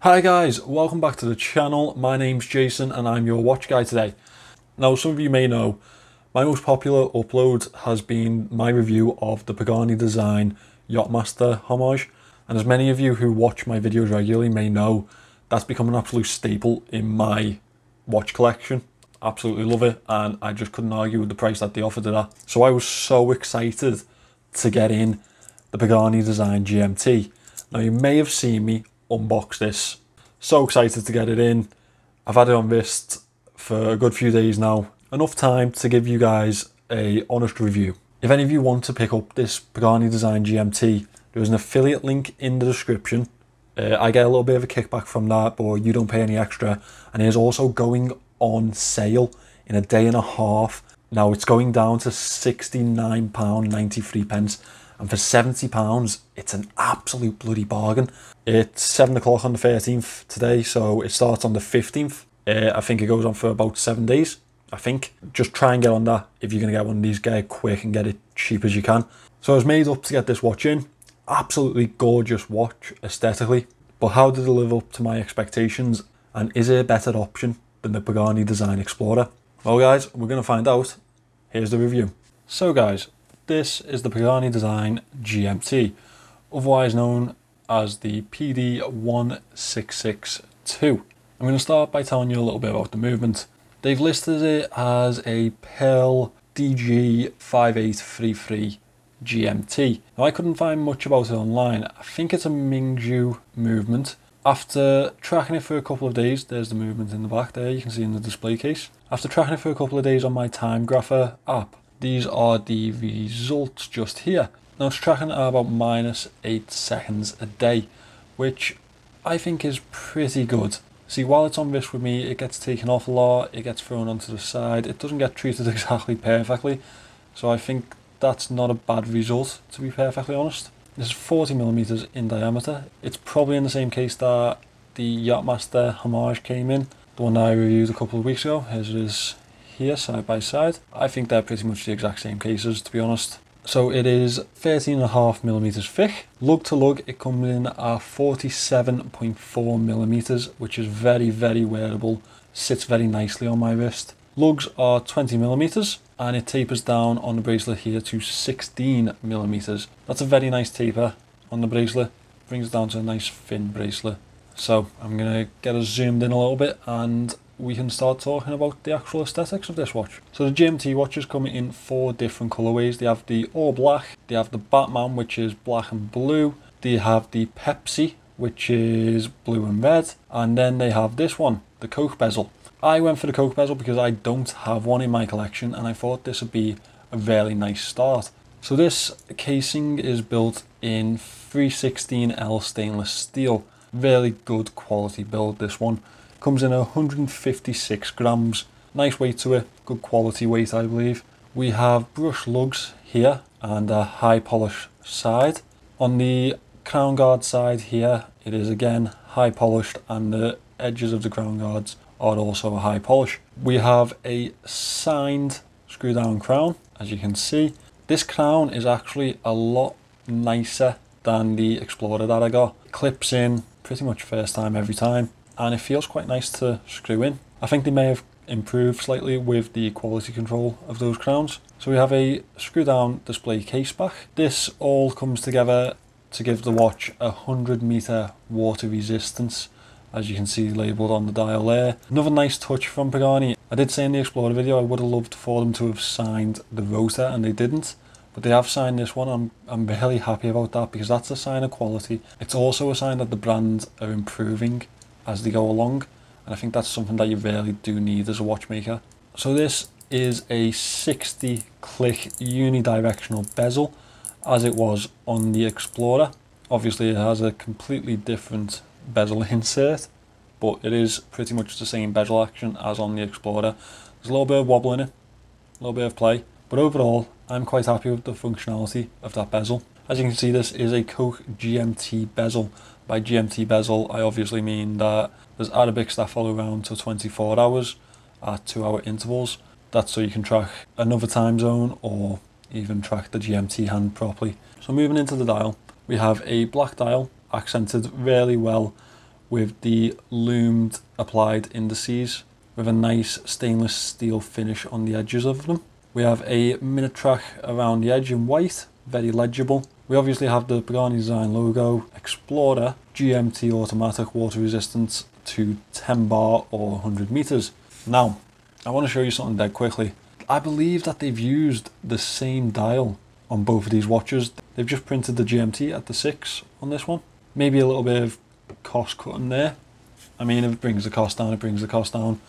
Hi guys, welcome back to the channel. My name's Jason and I'm your watch guy today. Now some of you may know, my most popular upload has been my review of the Pagani Design Yachtmaster homage, and as many of you who watch my videos regularly may know, that's become an absolute staple in my watch collection. Absolutely love it, and I just couldn't argue with the price that they offered it at. So I was so excited to get in the Pagani Design GMT. Now you may have seen me unbox this. So excited to get it in. I've had it on wrist for a good few days now. Enough time to give you guys a honest review. If any of you want to pick up this Pagani Design GMT, there's an affiliate link in the description. I get a little bit of a kickback from that, but you don't pay any extra. And it is also going on sale in a day and a half. Now it's going down to £69.93. And for £70, it's an absolute bloody bargain. It's 7 o'clock on the 13th today, so it starts on the 15th. I think it goes on for about 7 days, I think. Just try and get on that if you're going to get one of these. Get it quick and get it cheap as you can. So I was made up to get this watch in. Absolutely gorgeous watch aesthetically. But how did it live up to my expectations? And is it a better option than the Pagani Design Explorer? Well guys, we're going to find out. Here's the review. So guys, this is the Pagani Design GMT, otherwise known as the PD-1662. I'm going to start by telling you a little bit about the movement. They've listed it as a Pearl DG5833 GMT. Now I couldn't find much about it online. I think it's a Mingju movement. After tracking it for a couple of days, there's the movement in the back there, you can see in the display case. After tracking it for a couple of days on my Time Grapher app, these are the results just here. Now it's tracking at about -8 seconds a day, which I think is pretty good. See, while it's on wrist with me, it gets taken off a lot, it gets thrown onto the side, it doesn't get treated exactly perfectly. So I think that's not a bad result, to be perfectly honest. This is 40mm in diameter. It's probably in the same case that the Yachtmaster homage came in, the one that I reviewed a couple of weeks ago. Here's it is here side by side. I think they're pretty much the exact same cases, to be honest. So it is 13.5mm thick. Lug to lug it comes in at 47.4mm, which is very wearable, sits very nicely on my wrist. Lugs are 20mm and it tapers down on the bracelet here to 16mm. That's a very nice taper on the bracelet, brings it down to a nice thin bracelet. So I'm going to get us zoomed in a little bit and we can start talking about the actual aesthetics of this watch. So the GMT watches come in 4 different colorways. They have the all black, they have the Batman, which is black and blue, they have the Pepsi, which is blue and red, and then they have this one, the Coke bezel. I went for the Coke bezel because I don't have one in my collection and I thought this would be a very nice start. So this casing is built in 316L stainless steel. Really good quality build, this one. Comes in 156 grams, nice weight to it, good quality weight I believe. We have brushed lugs here and a high polish side. On the crown guard side here, it is again high polished and the edges of the crown guards are also a high polish. We have a signed screw down crown, as you can see. This crown is actually a lot nicer than the Explorer that I got. It clips in pretty much first time every time, and it feels quite nice to screw in. I think they may have improved slightly with the quality control of those crowns. So we have a screw down display case back. This all comes together to give the watch 100-meter water resistance, as you can see labelled on the dial there. Another nice touch from Pagani. I did say in the Explorer video I would have loved for them to have signed the rotor and they didn't. But they have signed this one. I'm really happy about that because that's a sign of quality. It's also a sign that the brand are improving as they go along, and I think that's something that you really do need as a watchmaker. So this is a 60 click unidirectional bezel, as it was on the Explorer. Obviously it has a completely different bezel insert, but it is pretty much the same bezel action as on the Explorer. There's a little bit of wobble in it, a little bit of play, but overall I'm quite happy with the functionality of that bezel. As you can see, this is a Coke GMT bezel. By GMT bezel, I obviously mean that there's Arabics that follow around to 24 hours at 2-hour intervals. That's so you can track another time zone or even track the GMT hand properly. So moving into the dial, we have a black dial accented really well with the loomed applied indices with a nice stainless steel finish on the edges of them. We have a minute track around the edge in white, very legible. We obviously have the Pagani Design logo, Explorer, GMT automatic, water resistance to 10 bar or 100 meters. Now, I want to show you something dead quickly. I believe that they've used the same dial on both of these watches. They've just printed the GMT at the 6 on this one. Maybe a little bit of cost cutting there. I mean, if it brings the cost down, it brings the cost down.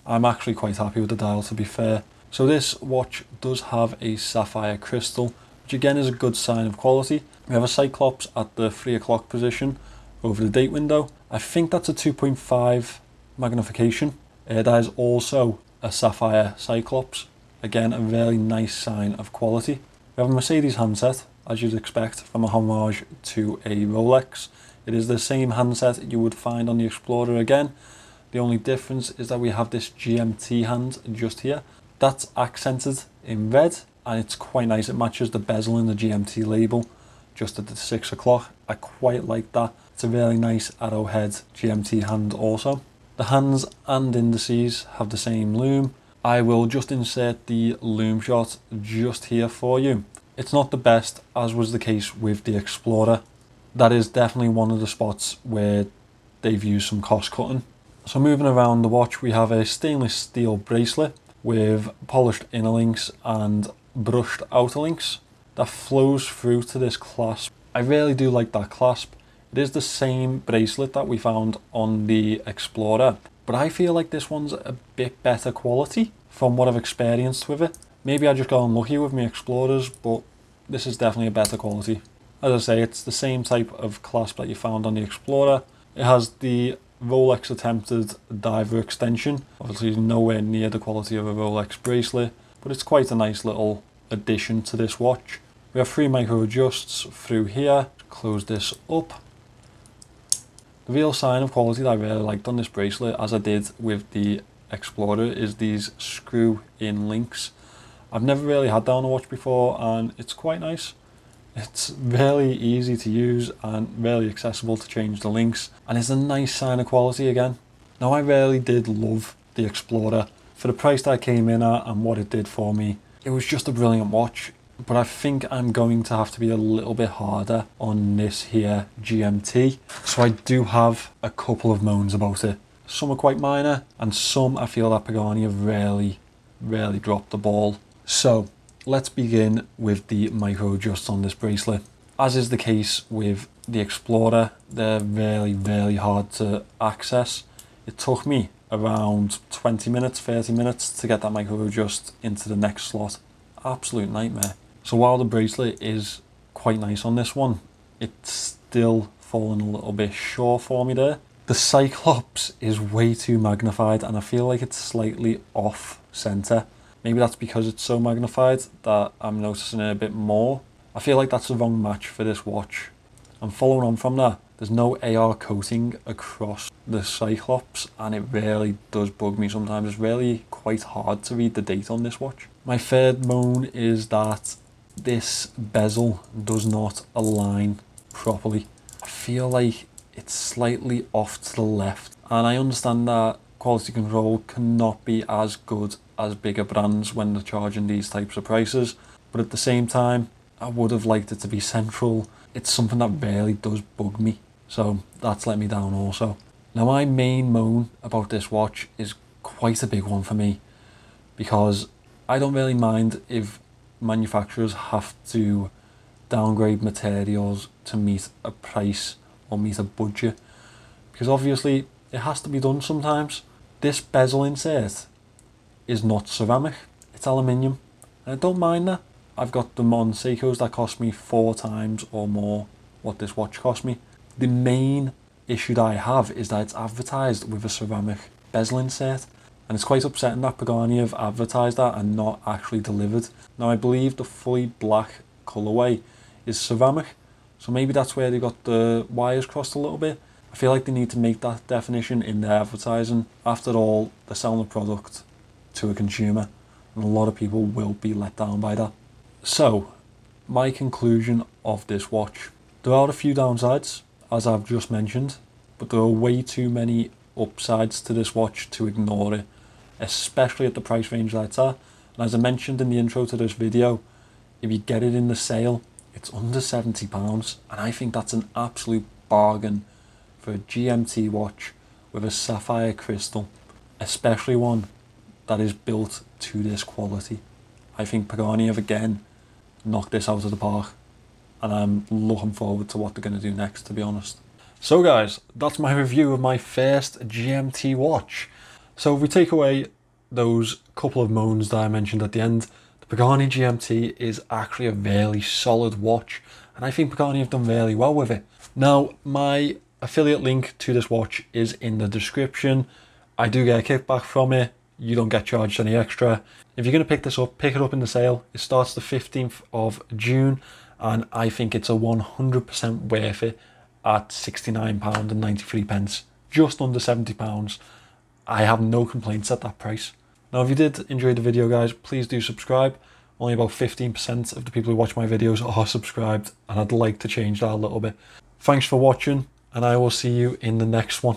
I'm actually quite happy with the dial, to be fair. So this watch does have a sapphire crystal, which again is a good sign of quality. We have a Cyclops at the 3 o'clock position over the date window. I think that's a 2.5 magnification. That is also a sapphire Cyclops. Again, a very nice sign of quality. We have a Mercedes handset, as you'd expect from a homage to a Rolex. It is the same handset you would find on the Explorer again. The only difference is that we have this GMT hand just here. That's accented in red and it's quite nice. It matches the bezel in the GMT label just at the 6 o'clock. I quite like that. It's a really nice arrowhead GMT hand also. The hands and indices have the same loom. I will just insert the loom shot just here for you. It's not the best, as was the case with the Explorer. That is definitely one of the spots where they've used some cost cutting. So moving around the watch, we have a stainless steel bracelet with polished inner links and brushed outer links that flows through to this clasp. I really do like that clasp. It is the same bracelet that we found on the Explorer, but I feel like this one's a bit better quality from what I've experienced with it. Maybe I just got unlucky with my Explorers, but this is definitely a better quality. As I say, it's the same type of clasp that you found on the Explorer. It has the Rolex attempted diver extension. Obviously nowhere near the quality of a Rolex bracelet, but it's quite a nice little addition to this watch. We have 3 micro adjusts through here. Close this up. The real sign of quality that I really liked on this bracelet, as I did with the Explorer, is these screw in links. I've never really had that on a watch before and it's quite nice. It's really easy to use and really accessible to change the links, and it's a nice sign of quality again. Now, I really did love the Explorer. For the price that I came in at and what it did for me, it was just a brilliant watch. But I think I'm going to have to be a little bit harder on this here GMT. So I do have a couple of moans about it. Some are quite minor and some I feel that Pagani have really dropped the ball. So let's begin with the micro adjusts on this bracelet. As is the case with the Explorer, they're really hard to access. It took me around 20 minutes, 30 minutes to get that micro adjust into the next slot. Absolute nightmare. So while the bracelet is quite nice on this one, it's still fallen a little bit short for me there. The Cyclops is way too magnified and I feel like it's slightly off center. Maybe that's because it's so magnified that I'm noticing it a bit more. I feel like that's the wrong match for this watch. And following on from that, there's no AR coating across the Cyclops and it really does bug me sometimes. It's really quite hard to read the date on this watch. My third moan is that this bezel does not align properly. I feel like it's slightly off to the left, and I understand that quality control cannot be as good as bigger brands when they're charging these types of prices, but at the same time I would have liked it to be central. It's something that really does bug me, so that's let me down also. Now, my main moan about this watch is quite a big one for me, because I don't really mind if manufacturers have to downgrade materials to meet a price or meet a budget, because obviously it has to be done sometimes. This bezel insert is not ceramic, it's aluminium, and I don't mind that. I've got them on Seikos that cost me 4 times or more what this watch cost me. The main issue that I have is that it's advertised with a ceramic bezel insert, and it's quite upsetting that Pagani have advertised that and not actually delivered. Now, I believe the fully black colourway is ceramic, so maybe that's where they got the wires crossed a little bit. I feel like they need to make that definition in their advertising. After all, they're selling a product to a consumer, and a lot of people will be let down by that. So, my conclusion of this watch. There are a few downsides, as I've just mentioned. but there are way too many upsides to this watch to ignore it, especially at the price range that it's at. And as I mentioned in the intro to this video, if you get it in the sale, it's under £70, and I think that's an absolute bargain for a GMT watch with a sapphire crystal, especially one that is built to this quality. I think Pagani have again knocked this out of the park, and I'm looking forward to what they're going to do next, to be honest. So guys, that's my review of my first GMT watch. So if we take away those couple of moans that I mentioned at the end, the Pagani GMT is actually a really solid watch, and I think Pagani have done really well with it. Now, my affiliate link to this watch is in the description. I do get a kickback from it. You don't get charged any extra. If you're going to pick this up, pick it up in the sale. It starts the 15th of June, and I think it's a 100% worth it at £69.93, just under £70. I have no complaints at that price. Now, if you did enjoy the video, guys, please do subscribe. Only about 15% of the people who watch my videos are subscribed, and I'd like to change that a little bit. Thanks for watching, and I will see you in the next one.